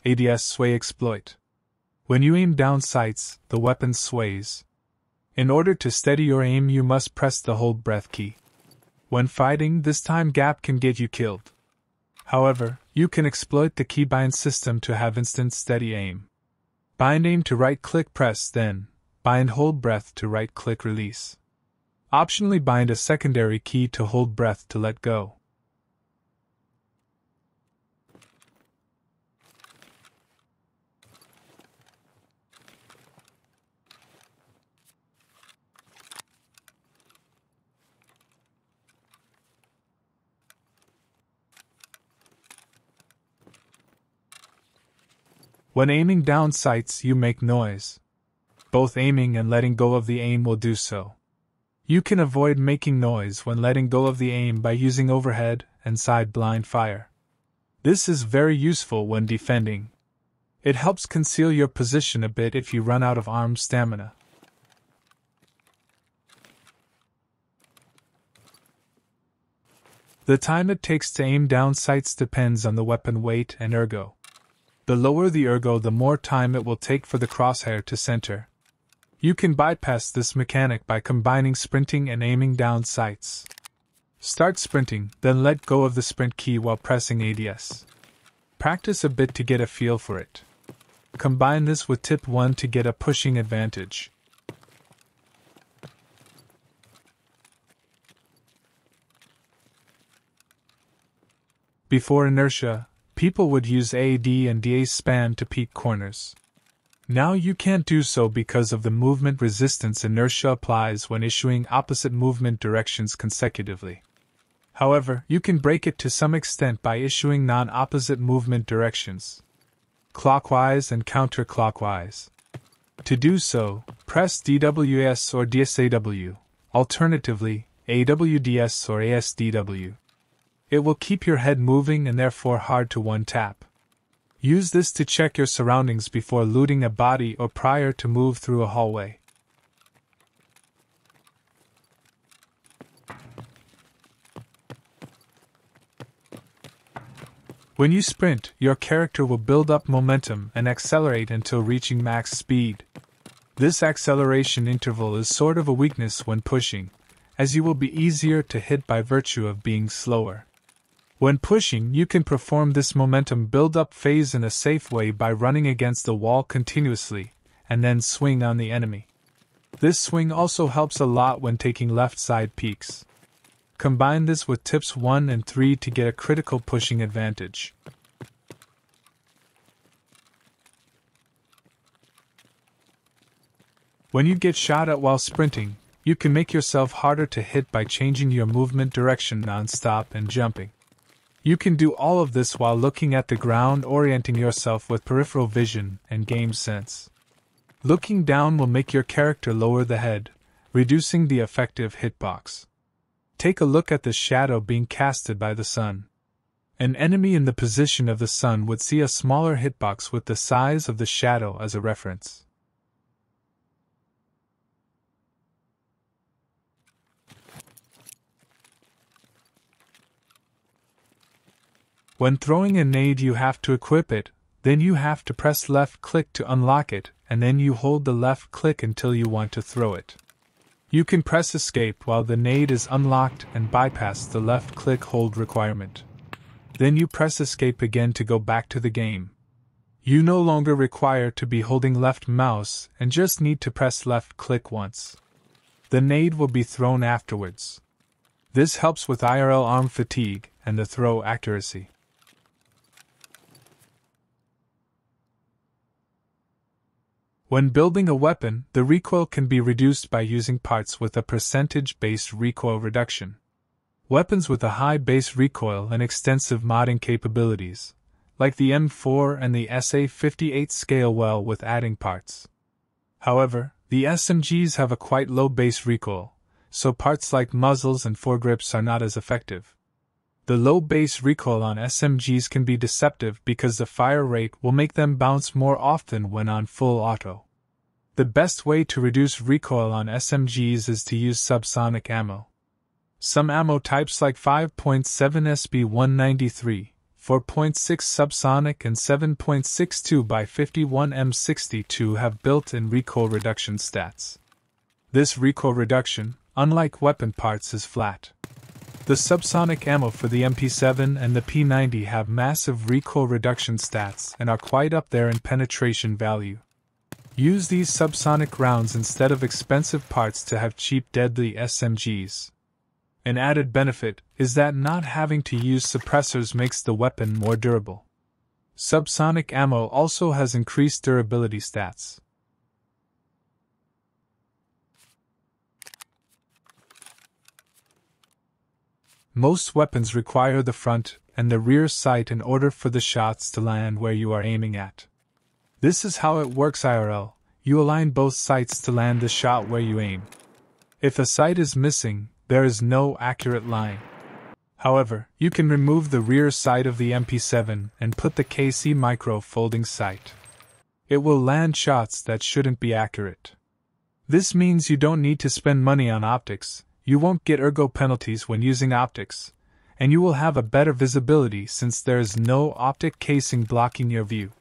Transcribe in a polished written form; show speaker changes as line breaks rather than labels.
ADS sway exploit. When you aim down sights, the weapon sways. In order to steady your aim, you must press the hold breath key. When fighting, this time gap can get you killed. However, you can exploit the keybind system to have instant steady aim. Bind aim to right-click press, then bind hold breath to right-click release. Optionally bind a secondary key to hold breath to let go. When aiming down sights, you make noise. Both aiming and letting go of the aim will do so. You can avoid making noise when letting go of the aim by using overhead and side blind fire. This is very useful when defending. It helps conceal your position a bit if you run out of arm stamina. The time it takes to aim down sights depends on the weapon weight and ergo. The lower the ergo, the more time it will take for the crosshair to center. You can bypass this mechanic by combining sprinting and aiming down sights. Start sprinting, then let go of the sprint key while pressing ADS. Practice a bit to get a feel for it. Combine this with tip 1 to get a pushing advantage. Before Inertia, people would use AD and DA span to peek corners. Now you can't do so because of the movement resistance Inertia applies when issuing opposite movement directions consecutively. However, you can break it to some extent by issuing non-opposite movement directions, clockwise and counterclockwise. To do so, press DWS or DSAW, alternatively, AWDS or ASDW. It will keep your head moving and therefore hard to one-tap. Use this to check your surroundings before looting a body or prior to move through a hallway. When you sprint, your character will build up momentum and accelerate until reaching max speed. This acceleration interval is sort of a weakness when pushing, as you will be easier to hit by virtue of being slower. When pushing, you can perform this momentum build-up phase in a safe way by running against the wall continuously, and then swing on the enemy. This swing also helps a lot when taking left side peeks. Combine this with tips 1 and 3 to get a critical pushing advantage. When you get shot at while sprinting, you can make yourself harder to hit by changing your movement direction non-stop and jumping. You can do all of this while looking at the ground, orienting yourself with peripheral vision and game sense. Looking down will make your character lower the head, reducing the effective hitbox. Take a look at the shadow being casted by the sun. An enemy in the position of the sun would see a smaller hitbox with the size of the shadow as a reference. When throwing a nade, you have to equip it, then you have to press left click to unlock it, and then you hold the left click until you want to throw it. You can press escape while the nade is unlocked and bypass the left click hold requirement. Then you press escape again to go back to the game. You no longer require to be holding left mouse and just need to press left click once. The nade will be thrown afterwards. This helps with IRL arm fatigue and the throw accuracy. When building a weapon, the recoil can be reduced by using parts with a percentage-based recoil reduction. Weapons with a high base recoil and extensive modding capabilities, like the M4 and the SA-58, scale well with adding parts. However, the SMGs have a quite low base recoil, so parts like muzzles and foregrips are not as effective. The low base recoil on SMGs can be deceptive because the fire rate will make them bounce more often when on full auto. The best way to reduce recoil on SMGs is to use subsonic ammo. Some ammo types like 5.7 SB-193, 4.6 subsonic and 7.62 by 51 M62 have built-in recoil reduction stats. This recoil reduction, unlike weapon parts, is flat. The subsonic ammo for the MP7 and the P90 have massive recoil reduction stats and are quite up there in penetration value. Use these subsonic rounds instead of expensive parts to have cheap deadly SMGs. An added benefit is that not having to use suppressors makes the weapon more durable. Subsonic ammo also has increased durability stats. Most weapons require the front and the rear sight in order for the shots to land where you are aiming at. This is how it works IRL. You align both sights to land the shot where you aim. If a sight is missing, there is no accurate line. However, you can remove the rear sight of the MP7 and put the KC micro folding sight. It will land shots that shouldn't be accurate. This means you don't need to spend money on optics, you won't get ergo penalties when using optics, and you will have a better visibility since there is no optic casing blocking your view.